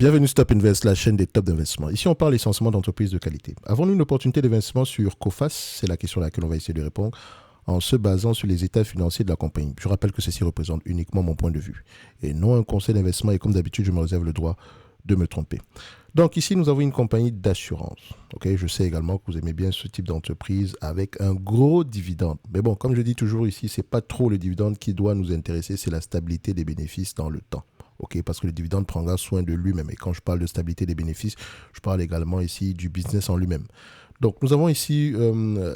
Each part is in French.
Bienvenue Stop Invest, la chaîne des tops d'investissement. Ici, on parle essentiellement d'entreprises de qualité. Avons-nous une opportunité d'investissement sur Coface? C'est la question à laquelle on va essayer de répondre en se basant sur les états financiers de la compagnie. Je rappelle que ceci représente uniquement mon point de vue et non un conseil d'investissement et comme d'habitude, je me réserve le droit de me tromper. Donc ici, nous avons une compagnie d'assurance. Okay, je sais également que vous aimez bien ce type d'entreprise avec un gros dividende. Mais bon, comme je dis toujours ici, ce n'est pas trop le dividende qui doit nous intéresser, c'est la stabilité des bénéfices dans le temps. Okay, parce que le dividende prendra soin de lui-même. Et quand je parle de stabilité des bénéfices, je parle également ici du business en lui-même. Donc, nous avons ici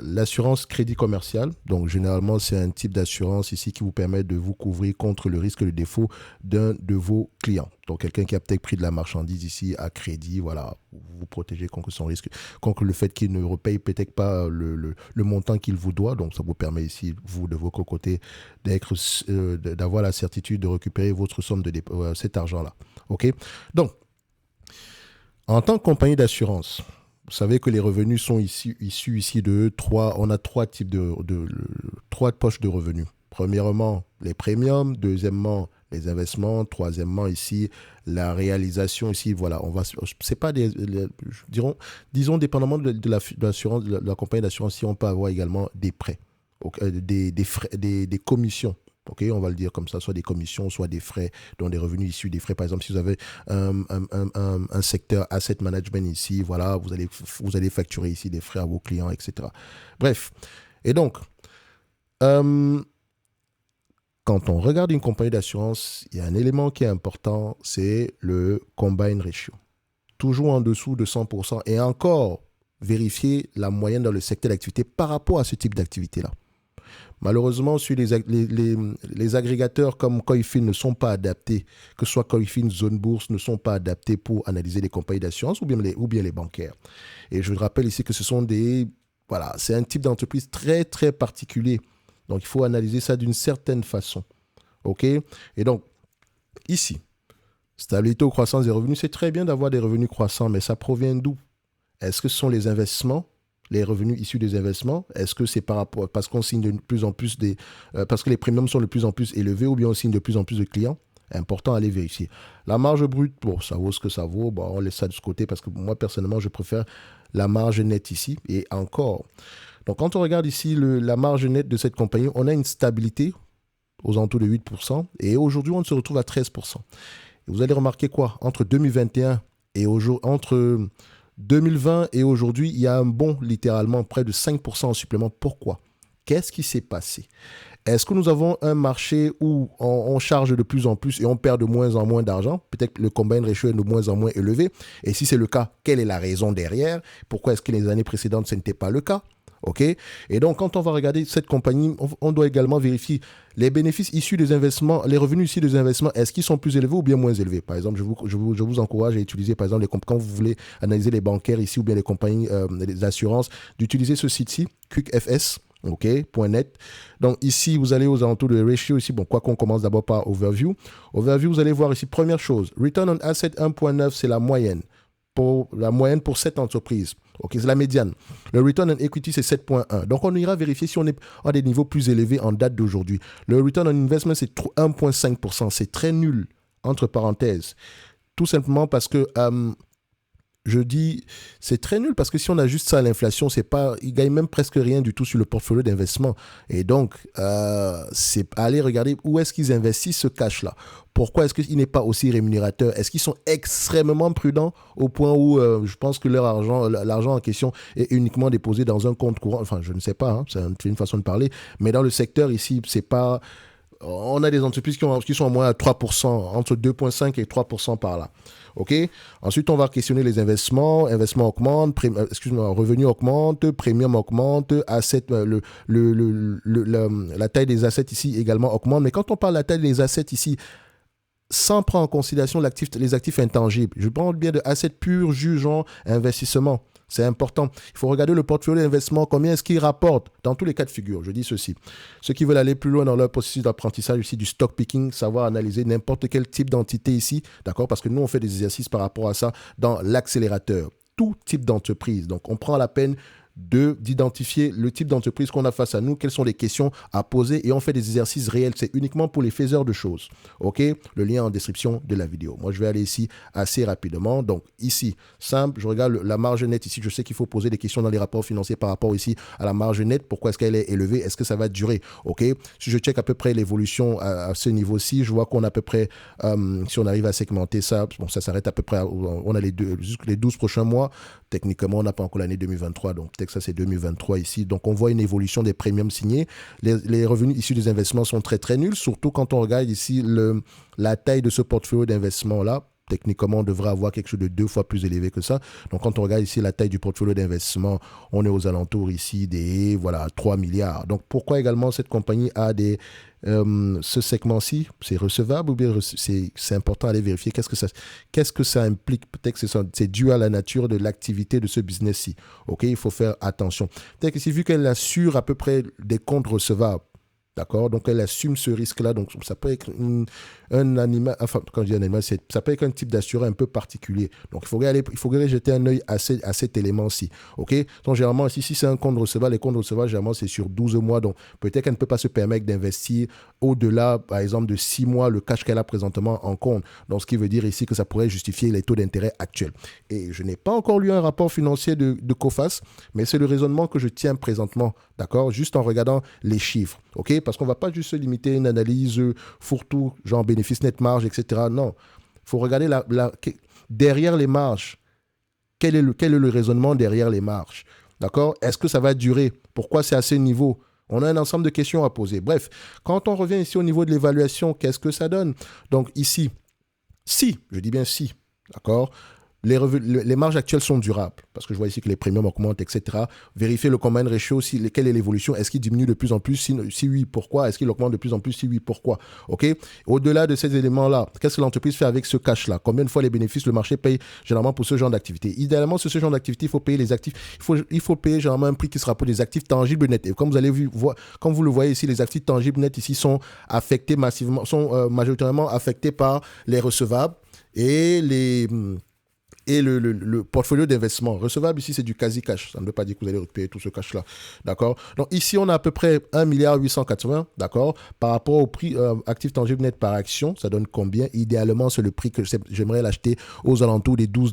l'assurance crédit commercial. Donc, généralement, c'est un type d'assurance ici qui vous permet de vous couvrir contre le risque de défaut d'un de vos clients. Donc, quelqu'un qui a peut-être pris de la marchandise ici à crédit, voilà, vous protégez contre son risque, contre le fait qu'il ne repaye peut-être pas le montant qu'il vous doit. Donc, ça vous permet ici, vous, de votre côté, d'avoir la certitude de récupérer votre somme de cet argent-là. OK? Donc, en tant que compagnie d'assurance, vous savez que les revenus sont issus ici de on a trois poches de revenus. Premièrement, les premiums. Deuxièmement, les investissements. Troisièmement, ici, la réalisation. Ici, voilà, c'est pas disons, dépendamment de l'assurance, de la compagnie d'assurance, si on peut avoir également des prêts, des frais, des commissions. Ok, on va le dire comme ça, soit des commissions, soit des frais, donc des revenus issus des frais. Par exemple, si vous avez un secteur asset management ici, voilà, vous allez facturer ici des frais à vos clients, etc. Bref, et donc, quand on regarde une compagnie d'assurance, il y a un élément qui est important, c'est le combine ratio. Toujours en dessous de 100% et encore vérifier la moyenne dans le secteur d'activité par rapport à ce type d'activité-là. Malheureusement, sur les agrégateurs comme Coifin ne sont pas adaptés, que ce soit Coifin, Zone Bourse, ne sont pas adaptés pour analyser les compagnies d'assurance ou bien les bancaires. Et je rappelle ici que c'est un type d'entreprise très, très particulier. Donc, il faut analyser ça d'une certaine façon. OK? Et donc, ici, stabilité ou croissance des revenus, c'est très bien d'avoir des revenus croissants, mais ça provient d'où? Est-ce que ce sont les investissements? Les revenus issus des investissements, est-ce que c'est parce qu'on signe de plus en plus parce que les premiums sont de plus en plus élevés ou bien on signe de plus en plus de clients? Important à aller vérifier. La marge brute, bon, ça vaut ce que ça vaut. Bon, on laisse ça de ce côté parce que moi, personnellement, je préfère la marge nette ici. Et encore. Donc, quand on regarde ici la marge nette de cette compagnie, on a une stabilité aux alentours de 8%. Et aujourd'hui, on se retrouve à 13%. Et vous allez remarquer quoi? Entre 2021 et entre 2020 et aujourd'hui, il y a un bond littéralement près de 5% en supplément. Pourquoi? Qu'est-ce qui s'est passé? Est-ce que nous avons un marché où on charge de plus en plus et on perd de moins en moins d'argent? Peut-être que le combine ratio est de moins en moins élevé. Et si c'est le cas, quelle est la raison derrière? Pourquoi est-ce que les années précédentes, ce n'était pas le cas? OK? Et donc, quand on va regarder cette compagnie, on doit également vérifier les bénéfices issus des investissements, les revenus issus des investissements, est-ce qu'ils sont plus élevés ou bien moins élevés? Par exemple, je vous encourage à utiliser, par exemple, quand vous voulez analyser les bancaires ici ou bien les compagnies d'assurance, d'utiliser ce site-ci, QuickFS. OK, .net. Donc ici, vous allez aux alentours de ratio ici. Bon, quoi qu'on commence d'abord par overview. Overview, vous allez voir ici, première chose, return on asset 1.9, c'est la moyenne. Pour cette entreprise. OK, c'est la médiane. Le return on equity, c'est 7.1. Donc, on ira vérifier si on est à des niveaux plus élevés en date d'aujourd'hui. Le return on investment, c'est 1.5%. C'est très nul, entre parenthèses. Tout simplement parce que je dis, c'est très nul parce que si on ajuste ça à l'inflation, ils gagnent même presque rien du tout sur le portfolio d'investissement. Et donc, c'est aller regarder où est-ce qu'ils investissent ce cash-là. Pourquoi est-ce qu'il n'est pas aussi rémunérateur? Est-ce qu'ils sont extrêmement prudents au point où je pense que l'argent en question est uniquement déposé dans un compte courant? Enfin, je ne sais pas, hein, c'est une façon de parler. Mais dans le secteur ici, c'est pas... On a des entreprises qui sont à moins à 3%, entre 2,5 et 3% par là. OK? Ensuite, on va questionner les investissements. Investissements augmentent, revenus augmentent, premium augmente, la taille des assets ici également augmente. Mais quand on parle de la taille des assets ici, sans prendre en considération les actifs intangibles, je parle bien de assets purs, jugeant investissement. C'est important. Il faut regarder le portfolio d'investissement, combien est-ce qu'il rapporte dans tous les cas de figure. Je dis ceci. Ceux qui veulent aller plus loin dans leur processus d'apprentissage ici, du stock picking, savoir analyser n'importe quel type d'entité ici, d'accord? Parce que nous, on fait des exercices par rapport à ça dans l'accélérateur. Tout type d'entreprise. Donc, on prend la peine d'identifier le type d'entreprise qu'on a face à nous, quelles sont les questions à poser et on fait des exercices réels. C'est uniquement pour les faiseurs de choses. OK? Le lien en description de la vidéo. Moi, je vais aller ici assez rapidement. Donc, ici, simple, je regarde la marge nette. Ici, je sais qu'il faut poser des questions dans les rapports financiers par rapport ici à la marge nette. Pourquoi est-ce qu'elle est élevée? Est-ce que ça va durer? OK? Si je check à peu près l'évolution à ce niveau-ci, je vois qu'on a à peu près, si on arrive à segmenter ça, bon, ça s'arrête à peu près, on a les 12 prochains mois. Techniquement, on n'a pas encore l'année 2023, donc peut-être que ça c'est 2023 ici. Donc on voit une évolution des premiums signés. Les revenus issus des investissements sont très très nuls, surtout quand on regarde ici la taille de ce portfolio d'investissement-là. Techniquement, on devrait avoir quelque chose de 2 fois plus élevé que ça. Donc, quand on regarde ici la taille du portfolio d'investissement, on est aux alentours ici des 3 milliards. Donc, pourquoi également cette compagnie a ce segment-ci? C'est recevable ou bien c'est important d'aller vérifier qu'est-ce que ça implique? Peut-être que c'est dû à la nature de l'activité de ce business-ci. OK, il faut faire attention. Peut-être que c'est vu qu'elle assure à peu près des comptes recevables. D'accord? Donc, elle assume ce risque-là. Donc, ça peut être un animal, enfin, quand je dis un animal, ça peut être un type d'assureur un peu particulier. Donc, il faudrait jeter un œil à cet élément-ci. OK? Donc, généralement, si c'est un compte recevable, les comptes recevables, généralement, c'est sur 12 mois. Donc, peut-être qu'elle ne peut pas se permettre d'investir au-delà, par exemple, de 6 mois le cash qu'elle a présentement en compte. Donc, ce qui veut dire ici que ça pourrait justifier les taux d'intérêt actuels. Et je n'ai pas encore lu un rapport financier de Coface, mais c'est le raisonnement que je tiens présentement. D'accord? Juste en regardant les chiffres. OK? Parce qu'on ne va pas juste se limiter à une analyse fourre-tout, genre bénéfice net marge, etc. Non. Il faut regarder derrière les marges. Quel est le raisonnement derrière les marges? D'accord? Est-ce que ça va durer? Pourquoi c'est à ce niveau? On a un ensemble de questions à poser. Bref, quand on revient ici au niveau de l'évaluation, qu'est-ce que ça donne? Donc ici, je dis bien si, d'accord? Les marges actuelles sont durables, parce que je vois ici que les premiums augmentent, etc. Vérifier le combine ratio, quelle est l'évolution, est-ce qu'il diminue de plus en plus, si oui, pourquoi, est-ce qu'il augmente de plus en plus, si oui, pourquoi. OK? Au-delà de ces éléments-là, qu'est-ce que l'entreprise fait avec ce cash-là? Combien de fois les bénéfices le marché paye généralement pour ce genre d'activité? Idéalement, sur ce genre d'activité, il faut payer les actifs, il faut payer généralement un prix qui se rapproche des actifs tangibles nets. Et comme vous le voyez ici, les actifs tangibles nets ici sont affectés massivement, sont majoritairement affectés par les recevables et le portfolio d'investissement recevable, ici, c'est du quasi-cash. Ça ne veut pas dire que vous allez récupérer tout ce cash-là. D'accord? Donc, ici, on a à peu près 1,880 milliard, d'accord? Par rapport au prix actif tangible net par action, ça donne combien? Idéalement, c'est le prix que j'aimerais l'acheter aux alentours des 12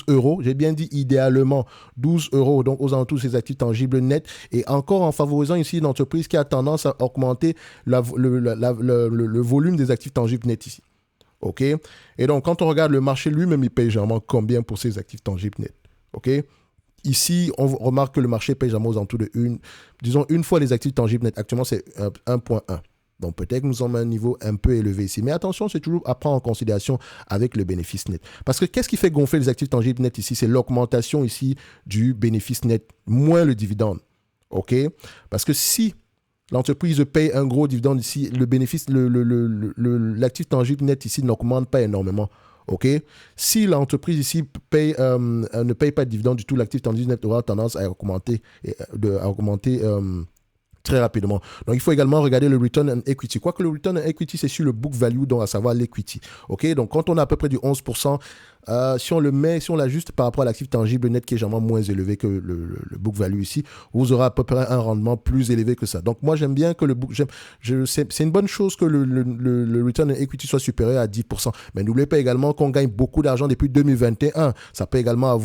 euros. J'ai bien dit idéalement 12 euros, donc aux alentours de ces actifs tangibles nets. Et encore en favorisant ici une entreprise qui a tendance à augmenter le volume des actifs tangibles nets ici. OK? Et donc, quand on regarde le marché lui-même, il paye généralement combien pour ses actifs tangibles nets? OK? Ici, on remarque que le marché paye généralement aux alentours de une fois les actifs tangibles nets. Actuellement, c'est 1,1. Donc, peut-être que nous sommes à un niveau un peu élevé ici. Mais attention, c'est toujours à prendre en considération avec le bénéfice net. Parce que qu'est-ce qui fait gonfler les actifs tangibles nets ici? C'est l'augmentation ici du bénéfice net, moins le dividende. OK? Parce que si l'entreprise paye un gros dividende ici, le bénéfice, l'actif tangible net ici n'augmente pas énormément. OK? Si l'entreprise ici ne paye pas de dividende du tout, l'actif tangible net aura tendance à augmenter très rapidement. Donc, il faut également regarder le return on equity. Quoique le return on equity, c'est sur le book value, donc à savoir l'equity. OK? Donc, quand on a à peu près du 11%, si on l'ajuste par rapport à l'actif tangible net qui est généralement moins élevé que le book value ici, vous aurez à peu près un rendement plus élevé que ça. Donc, moi, j'aime bien que c'est une bonne chose que le return on equity soit supérieur à 10%. Mais n'oubliez pas également qu'on gagne beaucoup d'argent depuis 2021. Ça peut également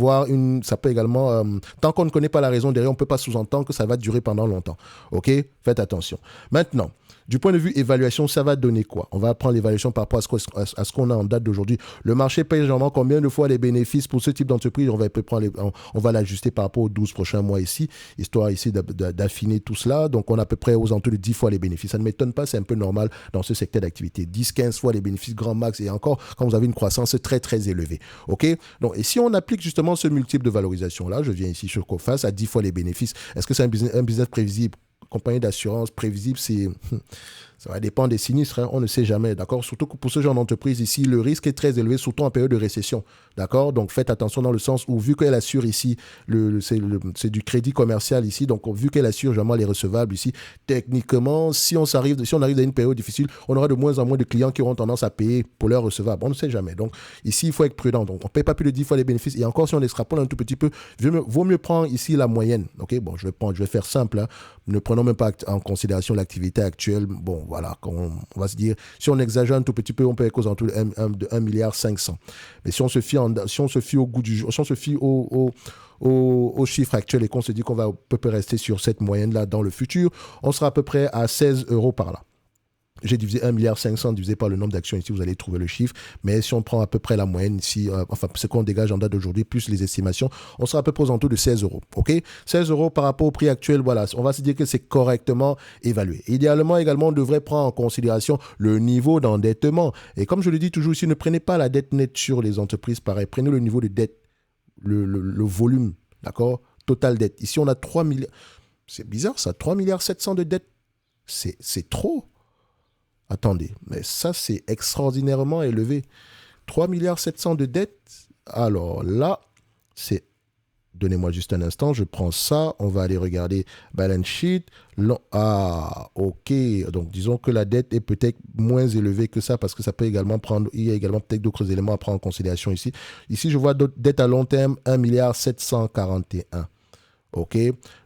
tant qu'on ne connaît pas la raison derrière, on ne peut pas sous-entendre que ça va durer pendant longtemps. OK? Faites attention. Maintenant, du point de vue évaluation, ça va donner quoi? On va prendre l'évaluation par rapport à ce qu'on a en date d'aujourd'hui. Le marché paye généralement combien de fois les bénéfices pour ce type d'entreprise? On va l'ajuster par rapport aux 12 prochains mois ici, histoire ici d'affiner tout cela. Donc, on a à peu près aux alentours de 10 fois les bénéfices. Ça ne m'étonne pas, c'est un peu normal dans ce secteur d'activité. 10-15 fois les bénéfices grand max et encore quand vous avez une croissance très, très élevée. OK? Donc, et si on applique justement ce multiple de valorisation-là, je viens ici sur Coface à 10 fois les bénéfices, est-ce que c'est un business prévisible? Compagnie d'assurance prévisible, Ça va dépendre des sinistres, hein, on ne sait jamais, d'accord? Surtout que pour ce genre d'entreprise ici, le risque est très élevé, surtout en période de récession, d'accord? Donc faites attention dans le sens où, vu qu'elle assure ici, c'est du crédit commercial ici, donc vu qu'elle assure vraiment les recevables ici, techniquement, si on arrive à une période difficile, on aura de moins en moins de clients qui auront tendance à payer pour leurs recevables. On ne sait jamais. Donc ici, il faut être prudent. Donc on ne paye pas plus de 10 fois les bénéfices. Et encore, si on extrapole un tout petit peu, vaut mieux prendre ici la moyenne. Ok, bon, je vais faire simple, hein. Ne prenons même pas en considération l'activité actuelle. Bon, voilà, on va se dire, si on exagère un tout petit peu, on peut être aux alentours de 1,5 milliard. Mais si on se fie au goût du jour, si on se fie au chiffre actuel et qu'on se dit qu'on va à peu près rester sur cette moyenne-là dans le futur, on sera à peu près à 16 euros par là. J'ai divisé 1,5 milliard divisé par le nombre d'actions ici, vous allez trouver le chiffre. Mais si on prend à peu près la moyenne ici, enfin ce qu'on dégage en date d'aujourd'hui, plus les estimations, on sera à peu près aux alentours de 16 euros. Ok, 16 euros par rapport au prix actuel, voilà, on va se dire que c'est correctement évalué. Idéalement, également, on devrait prendre en considération le niveau d'endettement. Et comme je le dis toujours ici, ne prenez pas la dette nette sur les entreprises pareil. Prenez le niveau de dette, le volume, d'accord, total dette. Ici, on a 3 milliards. C'est bizarre ça, 3,7 milliards de dette. C'est trop. Attendez, mais ça, c'est extraordinairement élevé. 3,7 milliards de dettes. Alors là, c'est... Donnez-moi juste un instant, je prends ça. On va aller regarder balance sheet. Ah, ok. Donc, disons que la dette est peut-être moins élevée que ça parce que ça peut également prendre... Il y a également peut-être d'autres éléments à prendre en considération ici. Ici, je vois d'autres dettes à long terme, 1,741 milliard. Ok,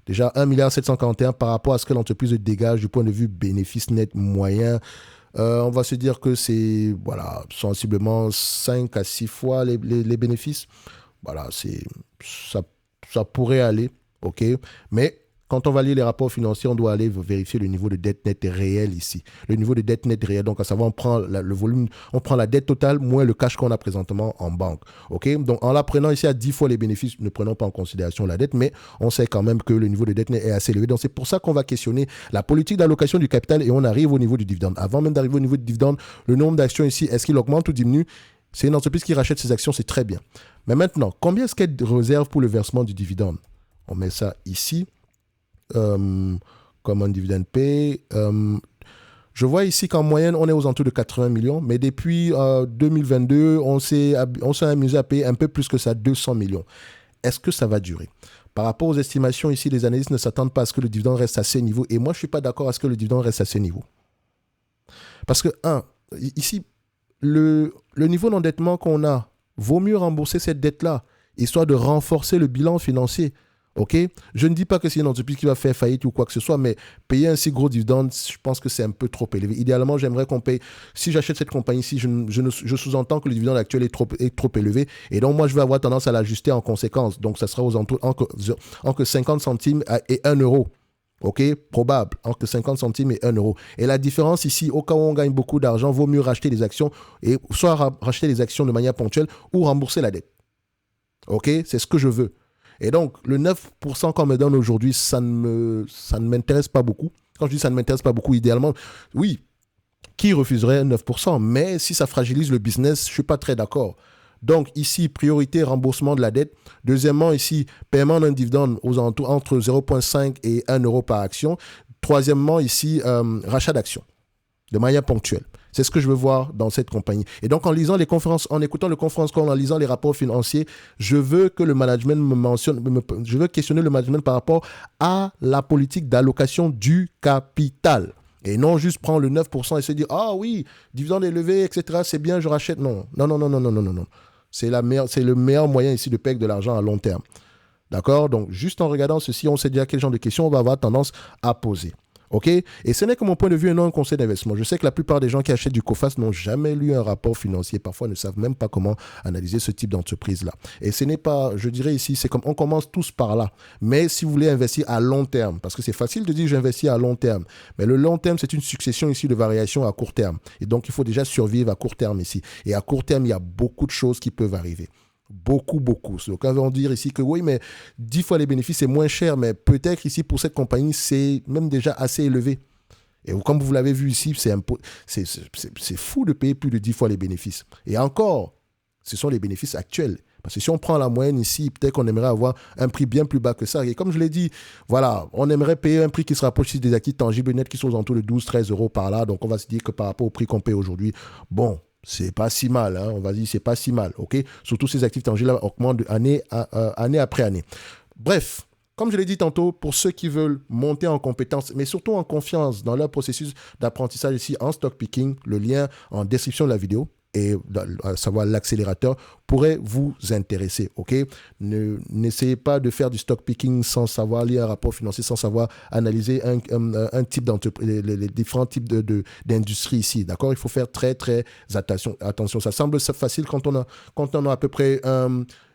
déjà 1,741 milliard par rapport à ce que l'entreprise dégage du point de vue bénéfice net moyen. On va se dire que c'est voilà, sensiblement 5 à 6 fois les bénéfices. Voilà, ça pourrait aller. Ok, mais quand on va lire les rapports financiers, on doit aller vérifier le niveau de dette nette réel ici. Le niveau de dette nette réel, donc à savoir, on prend le volume, on prend la dette totale moins le cash qu'on a présentement en banque. Ok, donc en la prenant ici à 10 fois les bénéfices, ne prenons pas en considération la dette, mais on sait quand même que le niveau de dette net est assez élevé. Donc c'est pour ça qu'on va questionner la politique d'allocation du capital et on arrive au niveau du dividende. Avant même d'arriver au niveau du dividende, le nombre d'actions ici, est-ce qu'il augmente ou diminue? C'est une entreprise qui rachète ses actions, c'est très bien. Mais maintenant, combien est-ce qu'elle réserve pour le versement du dividende? On met ça ici. Comme un dividend pay. Je vois ici qu'en moyenne, on est aux alentours de 80 millions, mais depuis 2022, on s'est amusé à payer un peu plus que ça, 200 millions. Est-ce que ça va durer? Par rapport aux estimations ici, les analystes ne s'attendent pas à ce que le dividende reste à ces niveaux, et moi, je ne suis pas d'accord à ce que le dividende reste à ces niveaux. Parce que, ici, le niveau d'endettement qu'on a, vaut mieux rembourser cette dette-là, histoire de renforcer le bilan financier. Ok, je ne dis pas que c'est une entreprise qui va faire faillite ou quoi que ce soit, mais payer un si gros dividende, je pense que c'est un peu trop élevé. Idéalement, j'aimerais qu'on paye. Si j'achète cette compagnie-ci, je sous-entends que le dividende actuel est trop élevé. Et donc, moi, je vais avoir tendance à l'ajuster en conséquence. Donc, ça sera aux alentours entre 50 centimes et 1 euro. Ok, probable, entre 50 centimes et 1 euro. Et la différence ici, au cas où on gagne beaucoup d'argent, vaut mieux racheter des actions, et soit racheter des actions de manière ponctuelle ou rembourser la dette. Ok, c'est ce que je veux. Et donc, le 9% qu'on me donne aujourd'hui, ça ne m'intéresse pas beaucoup. Quand je dis ça ne m'intéresse pas beaucoup, idéalement, oui, qui refuserait 9%? Mais si ça fragilise le business, je ne suis pas très d'accord. Donc, ici, priorité, remboursement de la dette. Deuxièmement, ici, paiement d'un dividende aux alentours entre 0,5 et 1 euro par action. Troisièmement, ici, rachat d'actions de manière ponctuelle. C'est ce que je veux voir dans cette compagnie. Et donc, en lisant les conférences, en écoutant les conférences call, en lisant les rapports financiers, je veux que le management me mentionne, je veux questionner le management par rapport à la politique d'allocation du capital. Et non juste prendre le 9% et se dire, ah oui, dividende élevé, etc., c'est bien, je rachète. Non. C'est le meilleur moyen ici de payer de l'argent à long terme. D'accord? Donc, juste en regardant ceci, on sait déjà quel genre de questions on va avoir tendance à poser. Ok, et ce n'est que mon point de vue et non un conseil d'investissement. Je sais que la plupart des gens qui achètent du COFAS n'ont jamais lu un rapport financier, parfois ne savent même pas comment analyser ce type d'entreprise-là. Et ce n'est pas, je dirais ici, c'est comme on commence tous par là. Mais si vous voulez investir à long terme, parce que c'est facile de dire j'investis à long terme, mais le long terme, c'est une succession ici de variations à court terme. Et donc, il faut déjà survivre à court terme ici. Et à court terme, il y a beaucoup de choses qui peuvent arriver. Beaucoup. Donc, on va dire ici que oui, mais 10 fois les bénéfices, c'est moins cher, mais peut-être ici, pour cette compagnie, c'est même déjà assez élevé. Et comme vous l'avez vu ici, c'est fou de payer plus de 10 fois les bénéfices. Et encore, ce sont les bénéfices actuels. Parce que si on prend la moyenne ici, peut-être qu'on aimerait avoir un prix bien plus bas que ça. Et comme je l'ai dit, voilà, on aimerait payer un prix qui se rapproche ici des actifs tangibles nets qui sont autour de 12-13 euros par là. Donc, on va se dire que par rapport au prix qu'on paye aujourd'hui, bon, c'est pas si mal, hein. On va dire c'est pas si mal, ok? Surtout ces actifs tangibles augmentent année après année. Bref, comme je l'ai dit tantôt, pour ceux qui veulent monter en compétence, mais surtout en confiance dans leur processus d'apprentissage ici en stock picking, le lien en description de la vidéo et à savoir l'accélérateur pourrait vous intéresser, ok? N'essayez pas de faire du stock picking sans savoir lire un rapport financier, sans savoir analyser un type d'entreprise, les différents types d'industries ici, d'accord? Il faut faire très, très attention. Ça semble facile quand on a à peu près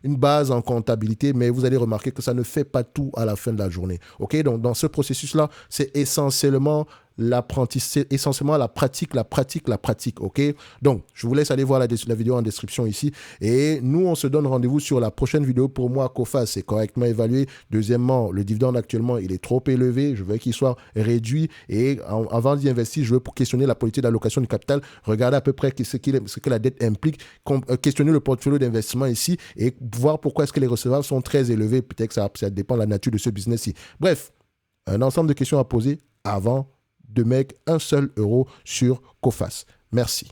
une base en comptabilité, mais vous allez remarquer que ça ne fait pas tout à la fin de la journée, ok? Donc, dans ce processus-là, c'est essentiellement l'apprentissage, essentiellement la pratique, ok? Donc, je vous laisse aller voir la vidéo en description ici. Et nous, on se donne rendez-vous sur la prochaine vidéo. Pour moi, Coface, c'est correctement évalué. Deuxièmement, le dividende actuellement, il est trop élevé. Je veux qu'il soit réduit. Et avant d'y investir, je veux pour questionner la politique d'allocation du capital, regarder à peu près ce que la dette implique, questionner le portfolio d'investissement ici et voir pourquoi est-ce que les recevables sont très élevés. Peut-être que ça dépend de la nature de ce business-ci. Bref, un ensemble de questions à poser avant de mettre un seul euro sur Coface. Merci.